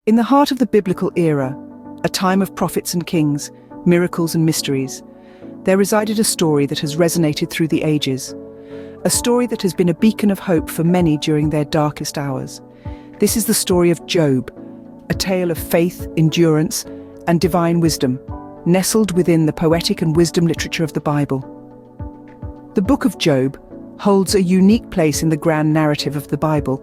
In the heart of the biblical era, a time of prophets and kings, miracles and mysteries, there resided a story that has resonated through the ages. A story that has been a beacon of hope for many during their darkest hours. This is the story of Job, a tale of faith, endurance, and divine wisdom, nestled within the poetic and wisdom literature of the Bible. The book of Job holds a unique place in the grand narrative of the Bible.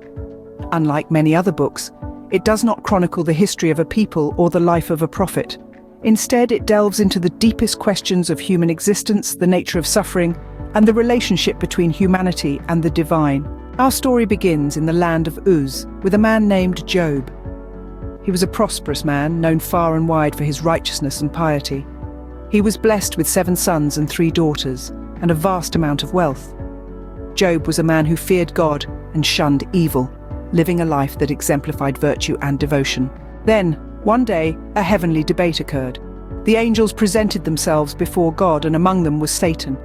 Unlike many other books, it does not chronicle the history of a people or the life of a prophet. Instead, it delves into the deepest questions of human existence, the nature of suffering, and the relationship between humanity and the divine. Our story begins in the land of Uz, with a man named Job. He was a prosperous man, known far and wide for his righteousness and piety. He was blessed with 7 sons and 3 daughters, and a vast amount of wealth. Job was a man who feared God and shunned evil, living a life that exemplified virtue and devotion. Then, one day, a heavenly debate occurred. The angels presented themselves before God, and among them was Satan.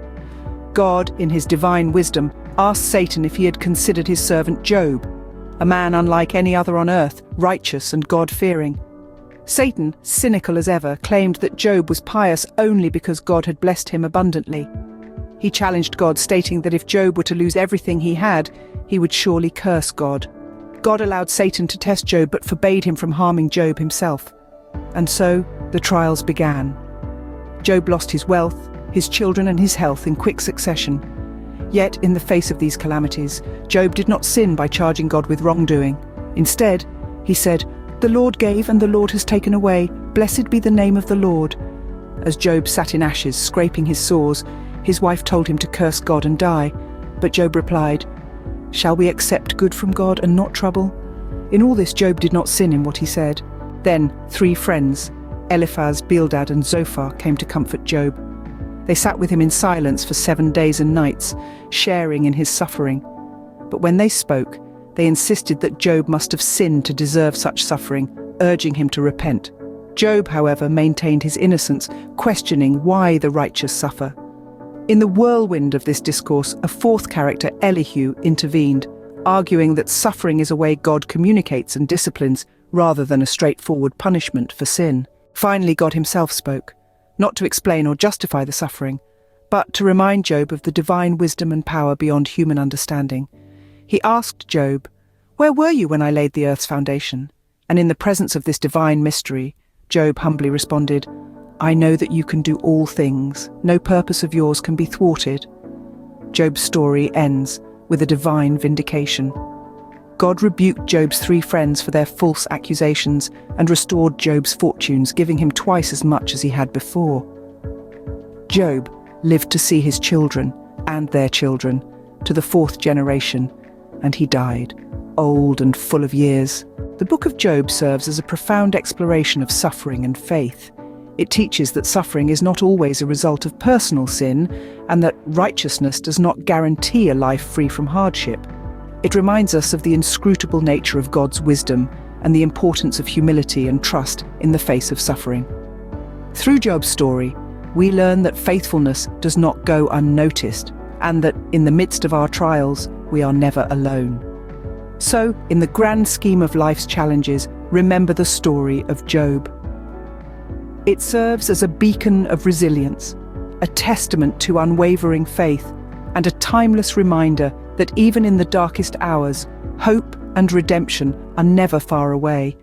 God, in his divine wisdom, asked Satan if he had considered his servant Job, a man unlike any other on earth, righteous and God-fearing. Satan, cynical as ever, claimed that Job was pious only because God had blessed him abundantly. He challenged God, stating that if Job were to lose everything he had, he would surely curse God. God allowed Satan to test Job but forbade him from harming Job himself. And so, the trials began. Job lost his wealth, his children and his health in quick succession. Yet, in the face of these calamities, Job did not sin by charging God with wrongdoing. Instead, he said, "The Lord gave and the Lord has taken away. Blessed be the name of the Lord." As Job sat in ashes, scraping his sores, his wife told him to curse God and die. But Job replied, "Shall we accept good from God and not trouble?" In all this, Job did not sin in what he said. Then 3 friends, Eliphaz, Bildad and Zophar, came to comfort Job. They sat with him in silence for 7 days and nights, sharing in his suffering. But when they spoke, they insisted that Job must have sinned to deserve such suffering, urging him to repent. Job, however, maintained his innocence, questioning why the righteous suffer. In the whirlwind of this discourse, a 4th character, Elihu, intervened, arguing that suffering is a way God communicates and disciplines, rather than a straightforward punishment for sin. Finally, God himself spoke, not to explain or justify the suffering, but to remind Job of the divine wisdom and power beyond human understanding. He asked Job, "Where were you when I laid the earth's foundation?" And in the presence of this divine mystery, Job humbly responded, "I know that you can do all things. No purpose of yours can be thwarted." Job's story ends with a divine vindication. God rebuked Job's 3 friends for their false accusations and restored Job's fortunes, giving him twice as much as he had before. Job lived to see his children and their children to the 4th generation, and he died, old and full of years. The book of Job serves as a profound exploration of suffering and faith. It teaches that suffering is not always a result of personal sin, and that righteousness does not guarantee a life free from hardship. It reminds us of the inscrutable nature of God's wisdom and the importance of humility and trust in the face of suffering. Through Job's story, we learn that faithfulness does not go unnoticed, and that in the midst of our trials, we are never alone. So, in the grand scheme of life's challenges, remember the story of Job. It serves as a beacon of resilience, a testament to unwavering faith, and a timeless reminder that even in the darkest hours, hope and redemption are never far away.